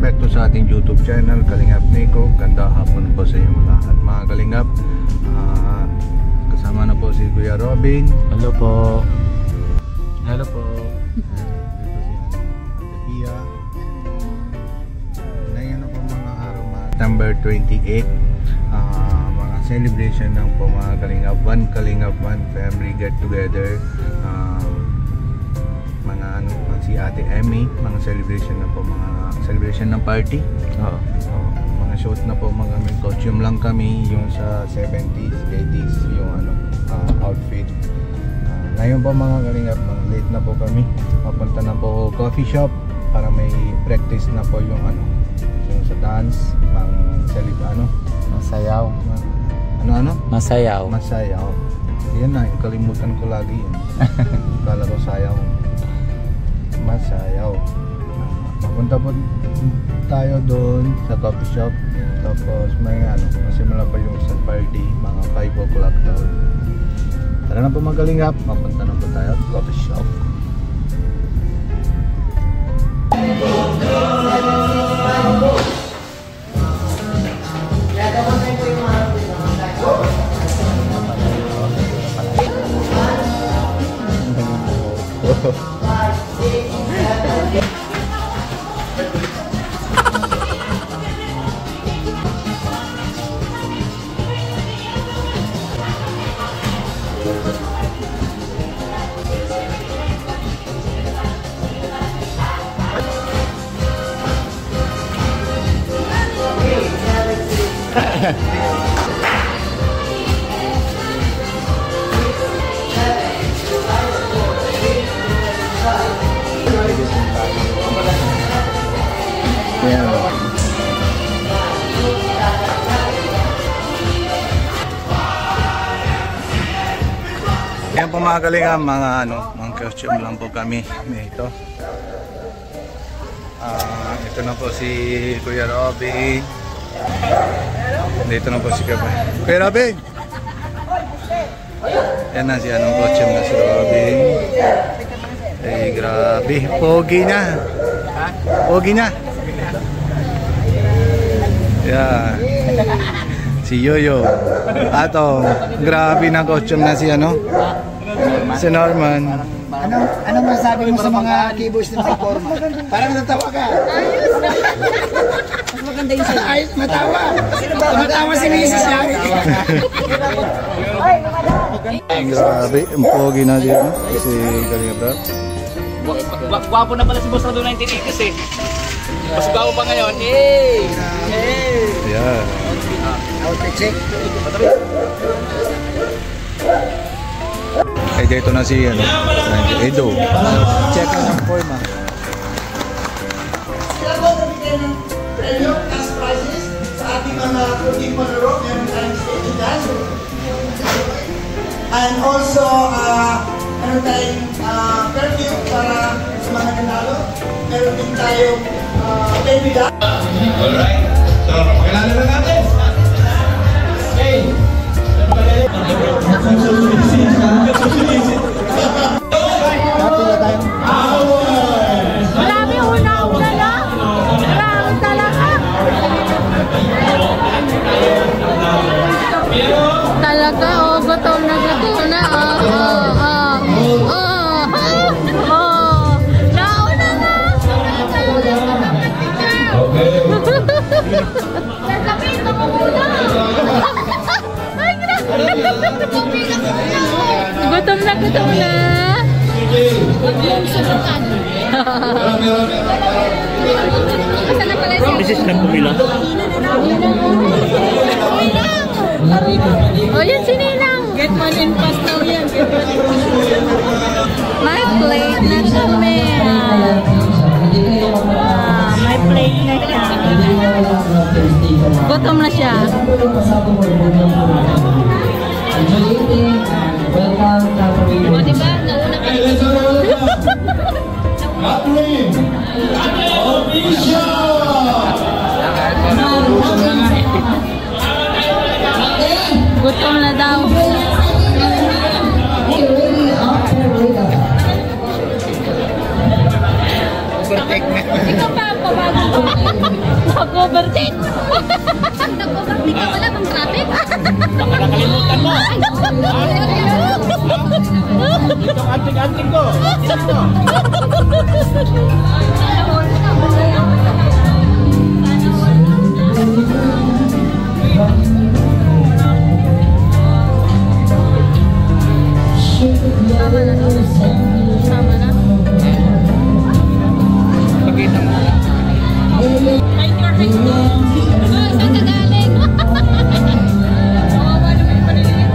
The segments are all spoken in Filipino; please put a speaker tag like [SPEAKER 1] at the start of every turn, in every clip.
[SPEAKER 1] back to sa ating YouTube channel, Kalingap Nico. Ganda hapon po sa inyong lahat mga Kalingap. Kasama na po si Kuya Robin.
[SPEAKER 2] Hello po. Hello po.
[SPEAKER 1] Ngayon na po mga araw, September 28, mga celebration ng po mga Kalingap 1, Kalingap 1 family get together. Mga ano, si Ate Emmy, mga celebration na po, mga celebration ng party.
[SPEAKER 2] Oo.
[SPEAKER 1] Mga shoot na po, mga costume lang kami, yung sa 70s, 80s, yung ano, outfit. Ngayon po mga Kalingap, late na po kami. Papunta na po coffee shop para may practice na po yung ano, yung sa dance, pang ano,
[SPEAKER 2] Masayaw.
[SPEAKER 1] Masayaw.
[SPEAKER 2] Masayaw.
[SPEAKER 1] Yan na, kalimutan ko lagi yun. Kala ko sayaw. Masayaw. Mapunta po tayo doon sa coffee shop. Tapos may ano, masimula pa yung sa party, mga 5 o'clock daw. Tara na po mga Kalingap, mapunta na po tayo sa coffee shop. Yan po mga Kalingap, mga ano, mga costume lang po kami nito. Ito na po si Kuya Robin. Dito na po si Kuya Robin. Yan na si anong costume na si Robin. Eh grabe, pogi na. Pogi na. Yeah. Si Yoyo. Ato, grabe na costume na si ano? Si Norman.
[SPEAKER 3] Ano masasabi mo sa mga keyboards ng forma? Parang natawa ka.
[SPEAKER 4] Ayos. Mas maganda yung sa'yo.
[SPEAKER 3] Ayos, natawa. Natawa si Mrs. Yari.
[SPEAKER 1] Grabe, ang pogi na siya, no? Si Kalingap Rob.
[SPEAKER 5] Gwapo na pala si Boss Rado 1980s eh. Mas gwapo pa ngayon. Hey!
[SPEAKER 1] Yeah.
[SPEAKER 3] Outfit check.
[SPEAKER 1] Ay, dito na si ano, Edo. Check ang forma.
[SPEAKER 3] Sila po nabigyan ng premyo, cash prizes sa ating mga cooking panarok. Meron tayong stage dance. And also, meron tayong perfume para sa mga nanalo. Meron din tayong baby dance.
[SPEAKER 6] Alright, so pakilala na natin. Okay.
[SPEAKER 4] Marami una-una na. Marami talaga. Talaga, oh, gutom na. Nauna na. Sasabihin ko muna. Ay, grabe. Gutom na. Huwag mong subukan. Asan na pala siya?
[SPEAKER 5] This is na pumila.
[SPEAKER 4] O yan si Ninang. Get one in pass daw yan. May plate na kami. May plate na siya. Gutom na siya. O diba? Nauna ka. Gutom na daw. Ikaw pa ang pabago. Nag-overtake. Nag-overtake ka wala bang traffic?
[SPEAKER 5] Baka nakalimutan mo. Itong anting-anting ko. Ilan mo?
[SPEAKER 4] Tama na to. Tama na.
[SPEAKER 5] Pakita mo.
[SPEAKER 4] Hide your hide mo. Saan ka galing? Kawawa naman yung paniliit.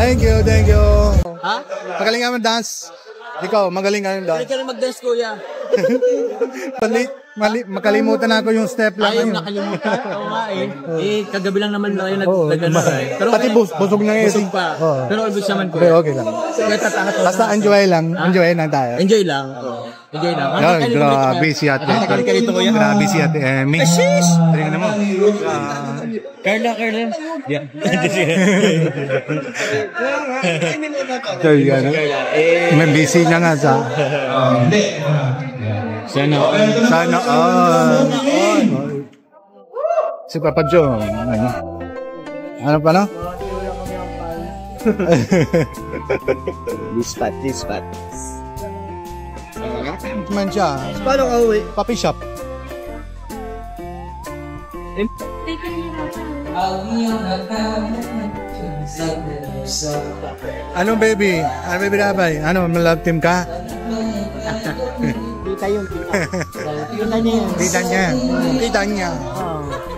[SPEAKER 1] Thank you, thank you.
[SPEAKER 5] Ha?
[SPEAKER 1] Magaling ka mag-dance. Ikaw, magaling ka
[SPEAKER 5] Hindi
[SPEAKER 1] mag-dance.
[SPEAKER 5] ka rin mag-dance, kuya.
[SPEAKER 1] Makalimutan ako yung step lang.
[SPEAKER 5] Ayaw
[SPEAKER 1] yun.
[SPEAKER 5] nakalimutan. Oo nga eh. Kagabi lang naman tayo
[SPEAKER 1] Oo,
[SPEAKER 5] nag-ano eh. Pero
[SPEAKER 1] pati busog na yun.
[SPEAKER 5] busog pa.
[SPEAKER 1] Oo.
[SPEAKER 5] Pero obvious naman, kuya.
[SPEAKER 1] Pero okay lang.
[SPEAKER 5] Kaya tatakas.
[SPEAKER 1] Basta enjoy lang. Enjoy lang tayo.
[SPEAKER 5] Enjoy lang. Oo. Enjoy lang.
[SPEAKER 1] Yan, grabe si ate.
[SPEAKER 5] Nakakali ka dito, kuya.
[SPEAKER 1] Grabe si ate Emmy. Tingnan mo.
[SPEAKER 5] Carla. Yeah.
[SPEAKER 1] So, yan. May busy na nga sa...
[SPEAKER 6] Hindi.
[SPEAKER 5] Sana.
[SPEAKER 1] Sana si Papa Joe. Ano pa no?
[SPEAKER 5] Dispat.
[SPEAKER 1] Man siya.
[SPEAKER 5] Paano ka uwi?
[SPEAKER 1] Papi shop. Ano baby? Ano baby dabay? Ano, love team ka?
[SPEAKER 3] Kita yun, kita. Kita niya yan.
[SPEAKER 1] Kita niya. Kita niya.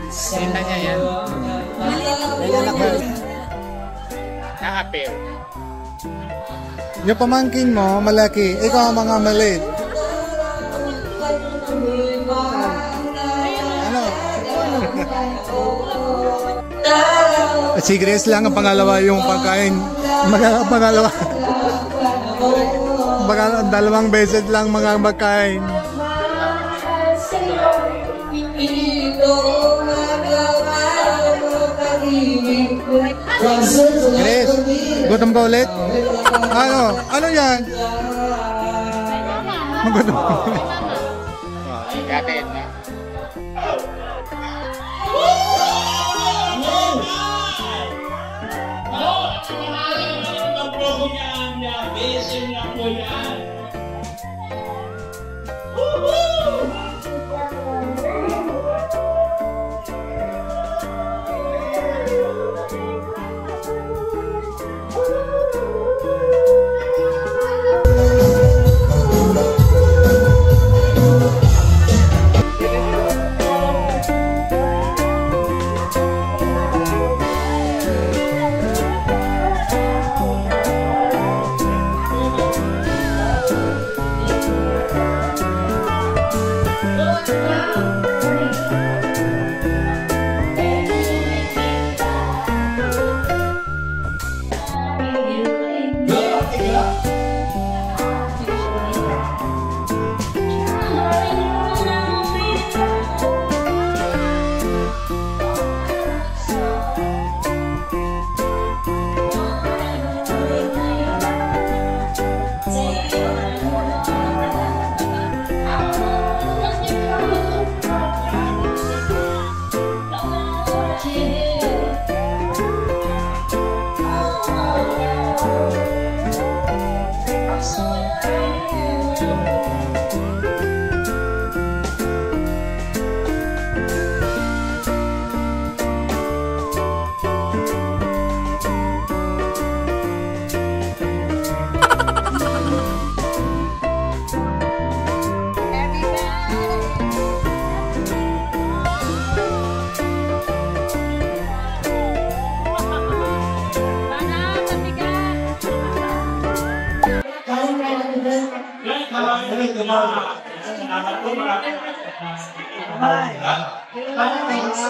[SPEAKER 5] Sinta niya yan. Nakapil.
[SPEAKER 1] Yung pamangkin mo, malaki. Ikaw ang mga maliit. Ano? Si Grace lang ang pangalawa yung pagkain. Pangalawa. Dalawang beses lang mga pagkain. Grace, gutom ka ulit? Ano yan? Gutom.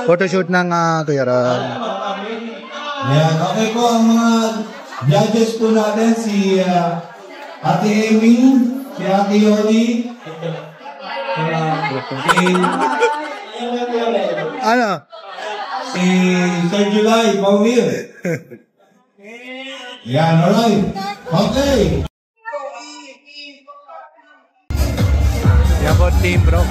[SPEAKER 1] Photoshoot ng Kuya Ron.
[SPEAKER 6] Ayan, okay po ang mga judges po natin, si Ate Amy, si Ate Yoli,
[SPEAKER 1] Ano?
[SPEAKER 6] si Sir July, Paumil. Yan, alright. Okay.
[SPEAKER 1] Yan po team bro.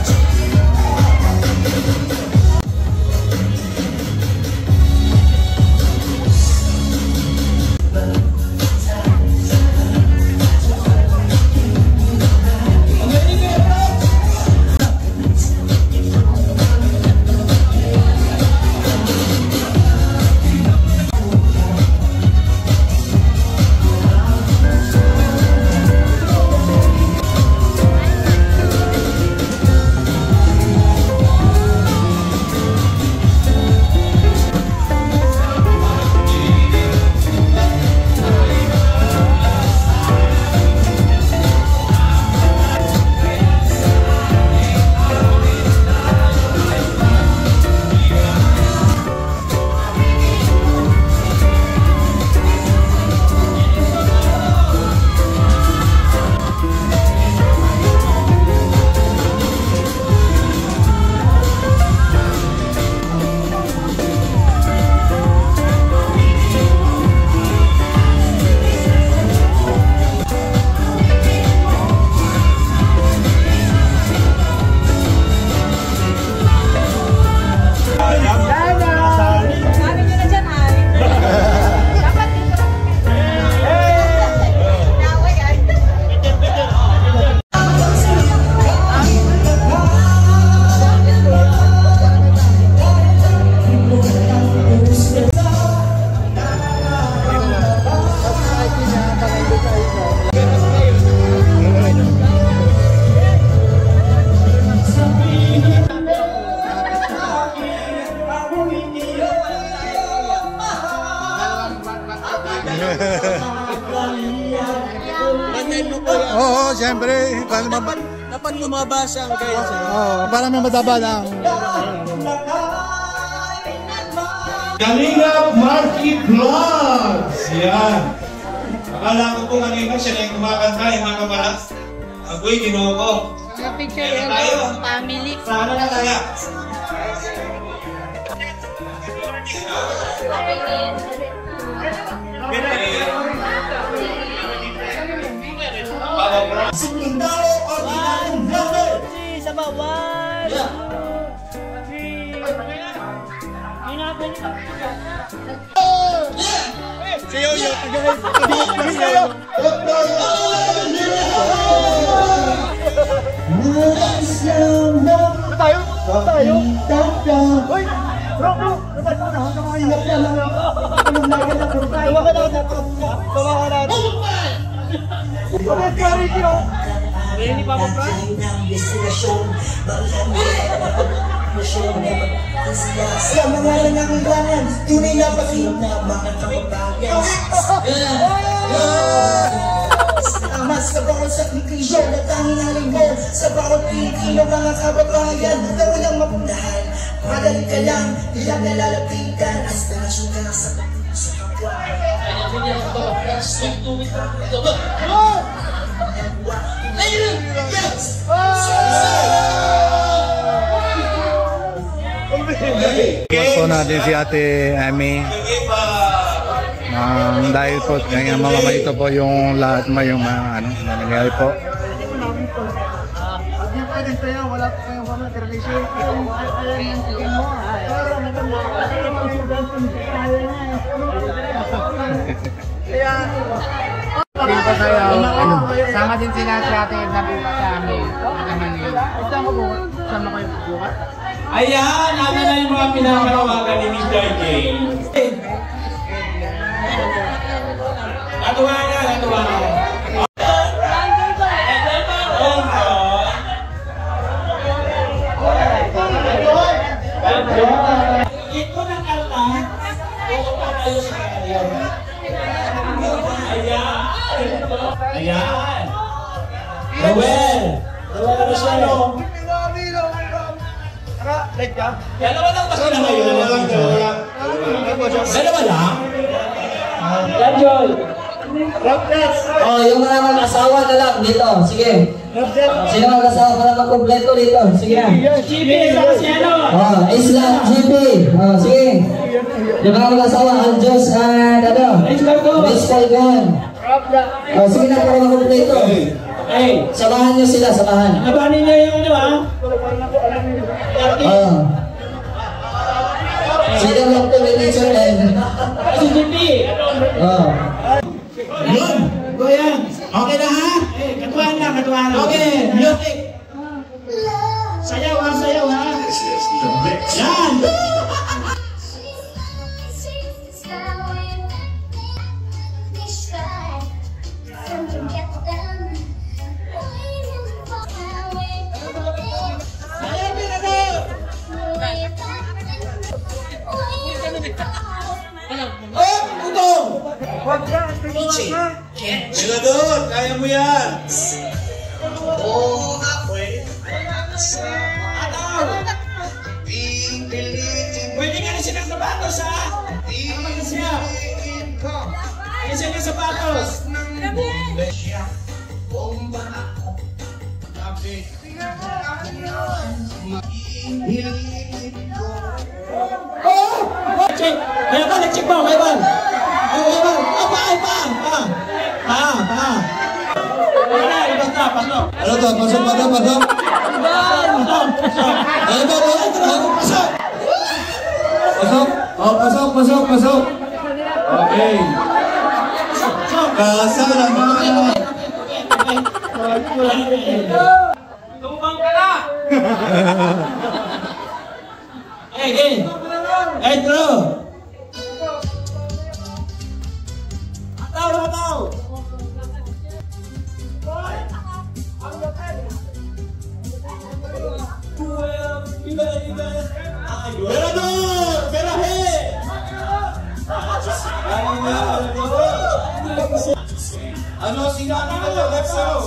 [SPEAKER 3] Bantayin mo po yan.
[SPEAKER 1] Oo, siyempre.
[SPEAKER 3] Dapat lumabas ang guys.
[SPEAKER 1] Oo, para may mataba lang.
[SPEAKER 6] Kalingap Marky Vlogs! Yan. Akala ko po kanina siya na yung kumakanta, yung mga kamalas. Agoy, ginoo ko.
[SPEAKER 4] Mga picture yung family.
[SPEAKER 6] Sana na kaya.
[SPEAKER 3] Sindalo Ordinaryong Vlogger.
[SPEAKER 4] Sa bawal.
[SPEAKER 3] Sa mga nangangailangan, tunay na pag-ibig na mga kababayan. Mas sa bawat sakripisyo na tanging alingkod sa bawat Pilipino mga kababayan na walang mapunahan. Madali ka lang, ilang nalalapitan, aspirasyon ka sa pagtulong sa kapwa.
[SPEAKER 1] Po natin si Ate Amy. Dahil po ngayong mga ito po yung lahat yung mga nangyayari po.
[SPEAKER 2] Sama din sila si Ate Edna sa amin. Sama kayo bukas.
[SPEAKER 6] Ayan, ano na yung mga pinapanawagan ni Mr. J. Natuwa na, natuwa na. Ito ng alta, pupunta tayo sa kanya. Ayan. Ayan. Noel. Noel na siya, no? Dalawa lang ba sila ngayon? Dalawa lang? Yan, Joy.
[SPEAKER 7] Oh, yung mga mag-asawa na lang dito. Sige. Sino mag-asawa para mag-kompleto dito? Sige.
[SPEAKER 6] GP, saka si ano?
[SPEAKER 7] Oh, Isla, GP. Oh, sige. Yung mga mag-asawa, Aljos and ano? Miss Falcon. Oh, sige na para mag-kompleto.
[SPEAKER 6] Hey,
[SPEAKER 7] Samahan nyo sila, samahan.
[SPEAKER 6] nabanin niya yung ano, ha?
[SPEAKER 7] Oh. Sino lang to with teacher and...
[SPEAKER 6] Si GP.
[SPEAKER 7] Oh.
[SPEAKER 3] Yun, kuya. Okay na ha?
[SPEAKER 6] Katuan lang, katuan lang.
[SPEAKER 3] Okay, music.
[SPEAKER 6] Sayaw ha, sayaw ha. Yan.
[SPEAKER 3] Oh, utong.
[SPEAKER 6] Senador, kaya mo yan. Pwede ka na siya ng sapatos, ha? Ano siya? Ano siya ng sapatos? Check! Kaya ba? Nag-check ba? Kaya ba? Kaya ba? Pasok!
[SPEAKER 7] Ano to? Pasok pa daw, pasok? Ano to?
[SPEAKER 6] Pasok!
[SPEAKER 7] Pasok? Oh, pasok, pasok, pasok.
[SPEAKER 6] Okay.
[SPEAKER 7] Kasa naman.
[SPEAKER 6] Tumang ka na! Hey! Hey, Drew! Ataw! Berador! Berahe! Ano, sino ang nila? Let's go!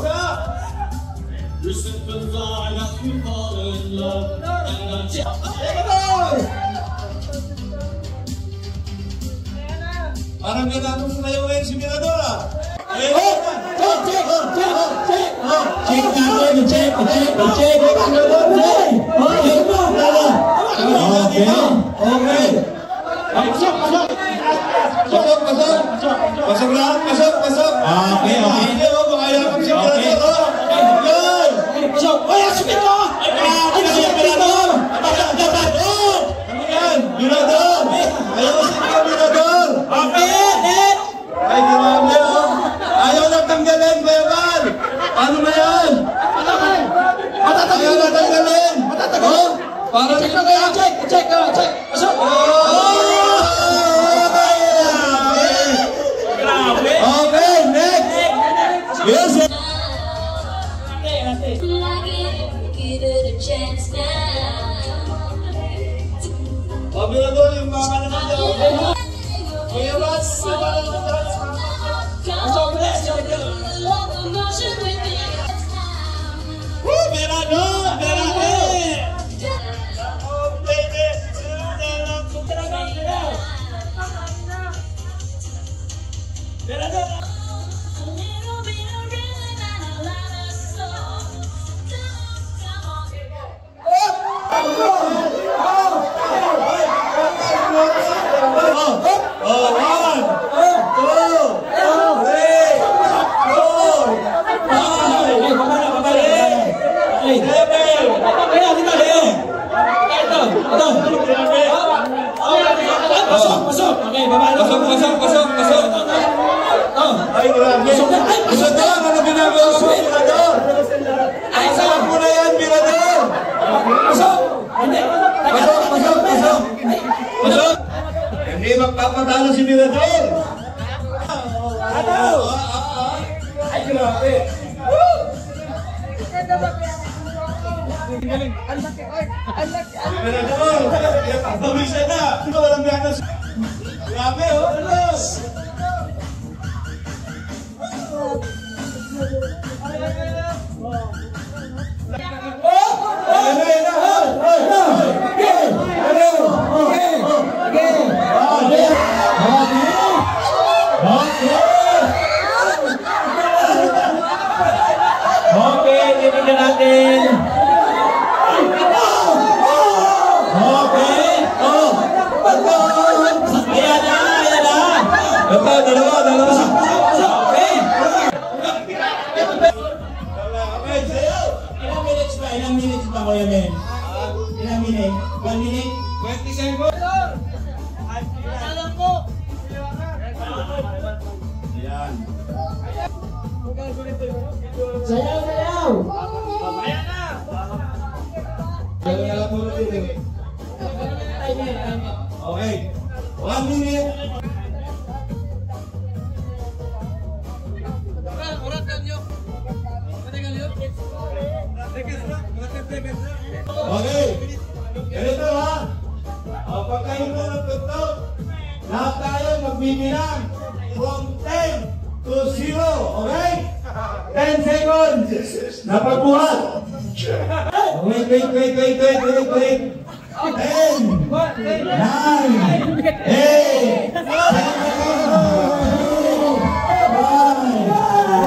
[SPEAKER 6] Parang ganatong sumayaw ngayon si Mirador ah! Check natin, check! Pasok! Okay. Hindi mo, makayakap si Mirador! Pasok! Ay, asupin mo! Mirador! Ayaw si Mirador! Ay, grabe oh! Ayaw na tanggalin, Bayaman! Ano na yan? Ayaw na tanggalin! Oh? Para check na kayo! Check! Pasok! Okay, next! Yes!
[SPEAKER 4] Give it a chance now.
[SPEAKER 6] Mirador, yung mga naman dyan! Kuya Bats, yung mga naman dyan! Pasok! Ay, grabe! Mirador, ano ginagawa mo, Mirador? Ay, saan mo na yan, Mirador? Pasok! Hindi magpapatalo si Mirador! Ay, grabe! Mirador! Pabisa na! Walang ganas! Grabe, oh! Okay, titignan natin. Okay. Ayan na. Ito, dalawa. Okay. Ilang minutes ba, Kuya Ben? Ilang minutes? 1 minute? 20 seconds? Alam ko! Ayan. Sayaw! Ayan na! Okay. 1 minute. Okay. Ganito ha. Pagkahinto ng tutok, lahat tayo magbibilang from 10 to 0. Okay? 10 seconds. Napagbuhat. Wait. 10, 9, 8, 7, 6, 5,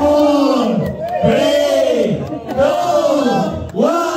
[SPEAKER 6] 4, 3, 2, 1.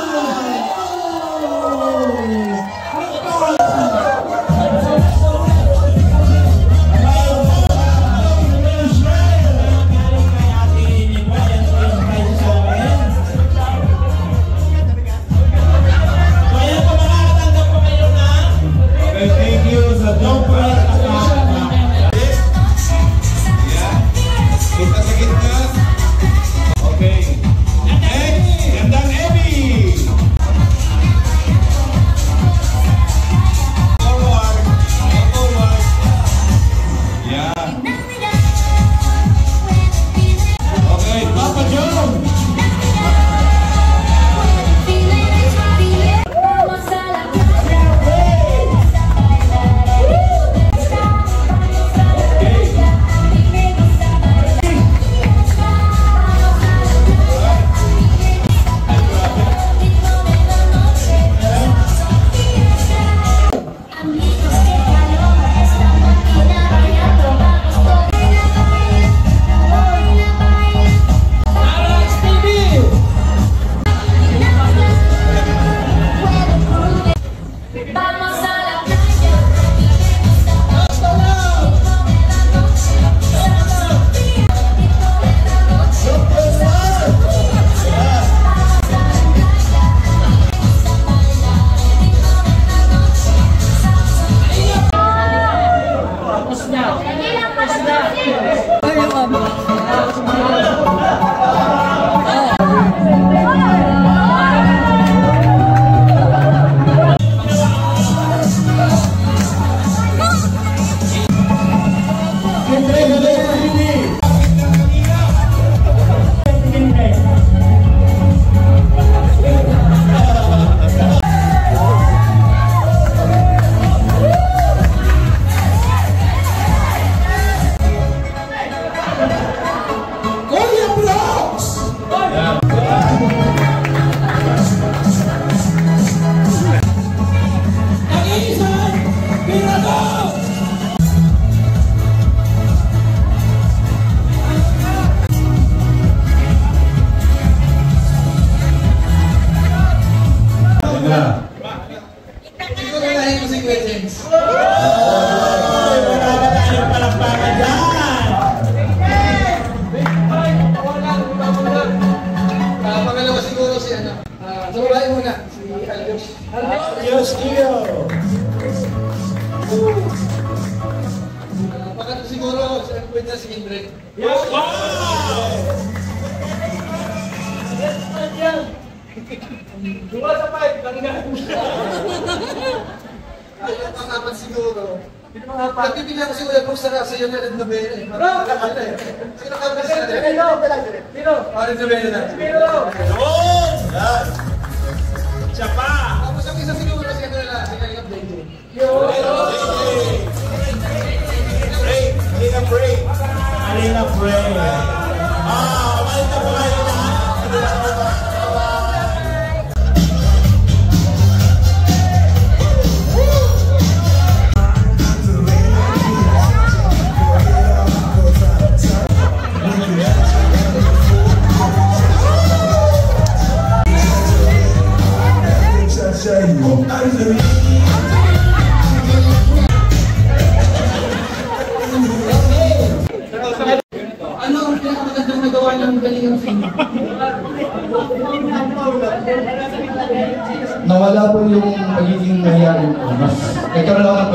[SPEAKER 6] Nawala po yung magiging nangyari ko. Mas nagkaroon ako ng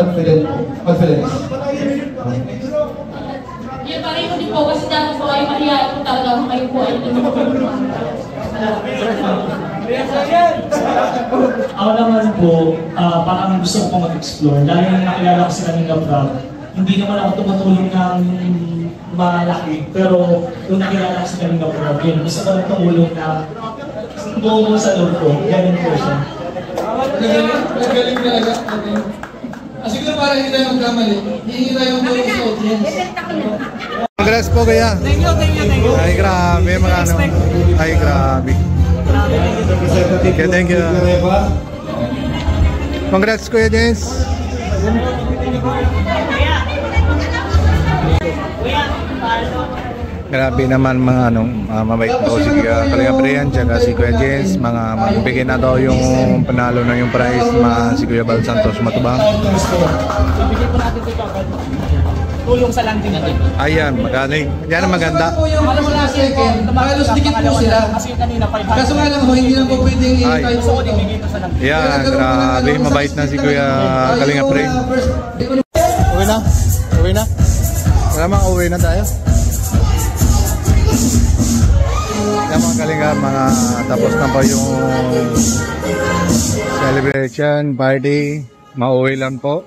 [SPEAKER 6] confidence.
[SPEAKER 4] Yung pareho din po kasi dati po kayo mahihayin po talaga kung kayo po ay
[SPEAKER 8] Ako naman po, parang gusto ko pong mag-explore. Dahil nung nakilala ko si Kalinga Prab, hindi naman ako tumutulong ng malaki. Pero nung nakilala ko si Kalinga Prab, yun, gusto ko lang tumulong na buo sa loob ko. Ganun po siya.
[SPEAKER 9] Nagaling talaga. Siguro para hindi tayo magkamali, hihingi tayo ng tulong sa audience.
[SPEAKER 1] Congrats po kaya.
[SPEAKER 2] Thank you.
[SPEAKER 1] Ay grabe mga ano. Ay grabe. Okay, thank you. Congrats Kuya James. Grabe naman mga mabait po si Kalinga Brian tsaka si Kuya James, mga magbigay na daw yung panalo na yung prize si Kuya Bal Santos Matubang.
[SPEAKER 5] Ibigay po natin ito agad. Tulong sa landing natin.
[SPEAKER 1] Ayan, magaling. Yan ang maganda.
[SPEAKER 9] Alam mo na second, halos dikit po sila.
[SPEAKER 5] Kasi kanina 500.
[SPEAKER 9] Kaso nga lang ho, hindi lang po pwedeng i-type
[SPEAKER 5] Gusto ko din bigay ito sa landing.
[SPEAKER 1] Yan, grabe. Mabait na si Kuya Kalinga Brian. Uwi na? Uwi na? Wala mga uwi na tayo. Yan mga Kalinga, mga tapos na pa yung celebration, party. Mauwi lang po.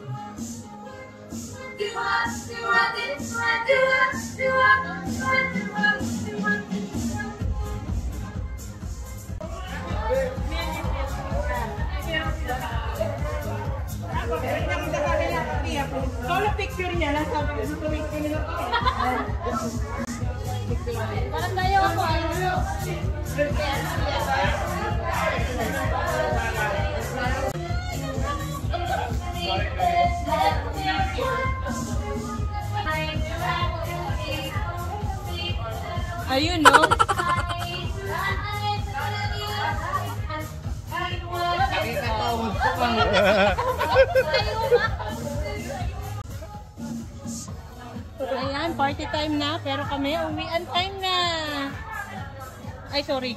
[SPEAKER 4] Solo picture niya lang sabi ko sa picture nila. Parang tayo ako. Ayun no? Ayan, party time na, pero kami uwian time na. Ay, sorry.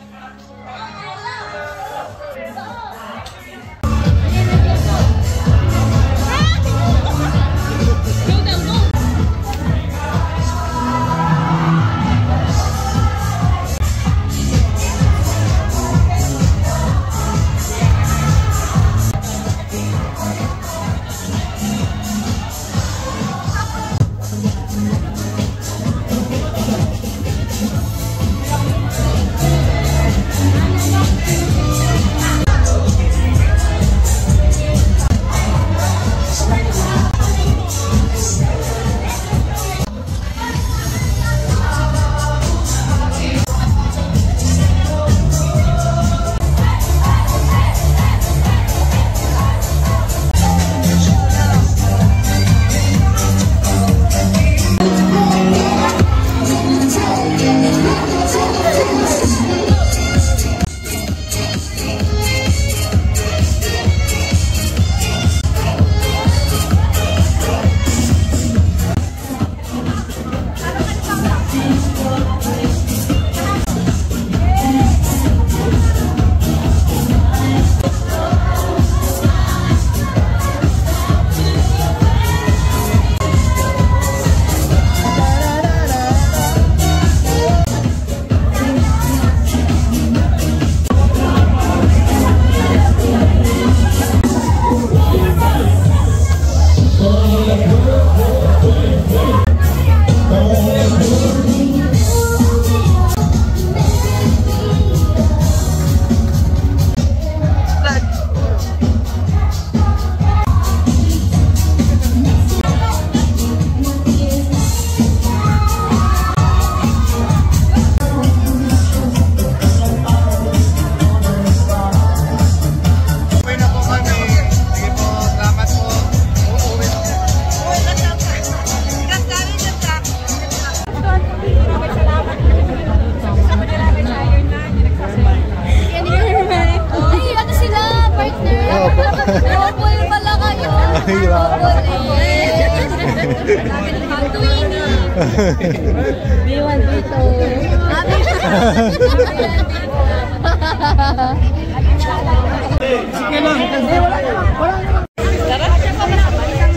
[SPEAKER 4] B1 dito.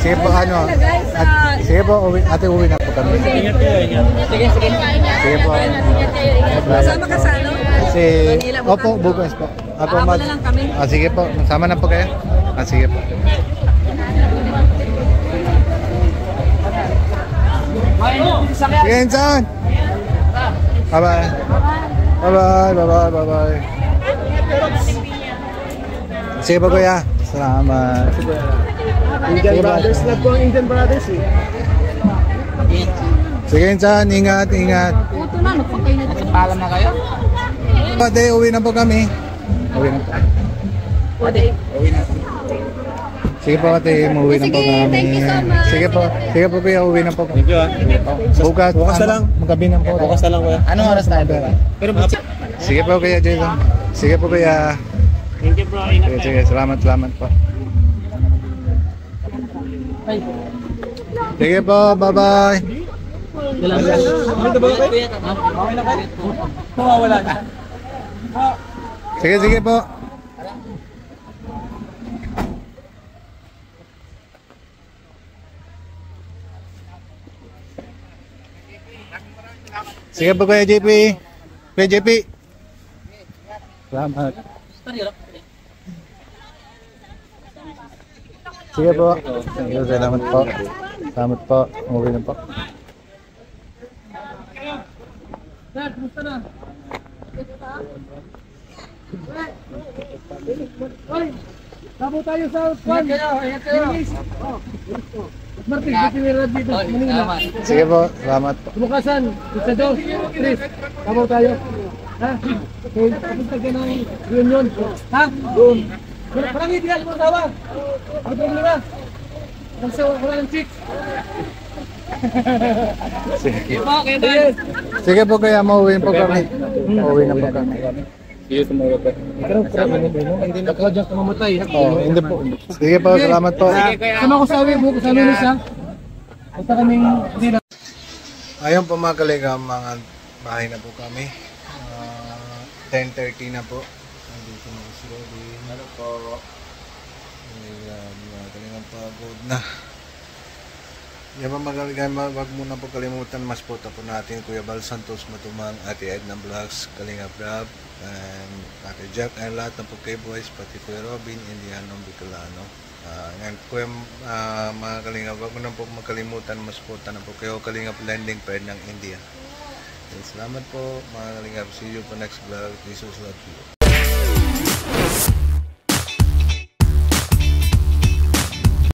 [SPEAKER 1] Sige po, ano? Sige po, ate uwi na po kami.
[SPEAKER 5] Ingat kayo, ingat. Sige, sige.
[SPEAKER 1] Sige po.
[SPEAKER 4] Kasama ka sa ano?
[SPEAKER 1] Kasi, opo, bukas po. Ako
[SPEAKER 4] na lang kami.
[SPEAKER 1] Sige po, sama na po kayo. Sige po. Sige, Insan! Bye-bye. Bye-bye, bye-bye, bye-bye. Sige po, kuya. Salamat.
[SPEAKER 6] Indian Brothers, love ko ang Indian Brothers eh.
[SPEAKER 1] Sige, Insan. Ingat, ingat.
[SPEAKER 4] Puto na, nagpakay na dito.
[SPEAKER 5] Paalam na kayo?
[SPEAKER 1] Pati, uwi na po kami. Uwi na po. Uwi na po. Sige po, ate. Uwi na po kami.
[SPEAKER 4] Thank you so much.
[SPEAKER 1] Sige po. Sige po, kuya. Uwi na po.
[SPEAKER 6] Thank you ah.
[SPEAKER 1] Bukas na lang. Magabi na po.
[SPEAKER 6] Bukas na lang kuya.
[SPEAKER 5] Anong oras tayo ba? Pero
[SPEAKER 1] Sige po, kuya Jason. Sige po, kuya.
[SPEAKER 5] thank you bro, ingat
[SPEAKER 1] Sige, sige. Salamat, salamat po. Sige po, bye-bye. Sige, sige po. Sige po, Kuya JP. Kuya JP. Salamat. Sige po. Sige, salamat po. Salamat po. Umuwi na po.
[SPEAKER 9] Dad, kumusta na? Hoy! Tabo tayo sa kwan! Ingat kayo! Martin, buti nila dito. Manila.
[SPEAKER 1] Sige po. Salamat po.
[SPEAKER 9] Bukasan, isa dos, Chris. Tabo tayo. Ha? Okay, papunta ka ng reunion. Ha? Doon. Parang hindi ka mo tawa. Ang problema. Wala ng chicks.
[SPEAKER 1] Sige. Sige po, kaya mauwi po kami. Mauwi na po kami.
[SPEAKER 5] See you tomorrow pa.
[SPEAKER 9] Hindi na ka dyan kamamatay.
[SPEAKER 1] Oh, hindi po. Sige po, salamat po.
[SPEAKER 9] Sama ko sa awi, bukas sa lunes ha. Punta kaming dito.
[SPEAKER 1] Ayun po mga kaligam, mga bahay na po kami. 10:30 na po. Nandito na si Robin. Ano po? Ayan, mga kaligam, pagod na. Yan po mga kaligam, wag muna po kalimutan, mas po tapo natin Kuya Bal Santos Matumang, Ate Edna Vlogs, Kalinga Brab, and Ate Jack, and lahat ng po kay boys, pati Kuya Robin, Indiano, Bicolano. Ngayon Kuya mga Kalinga, wag mo na po makalimutan, mas po na po kayo Kalinga Blending Pair ng India. And salamat po mga Kalinga, see you po next vlog. Jesus love you.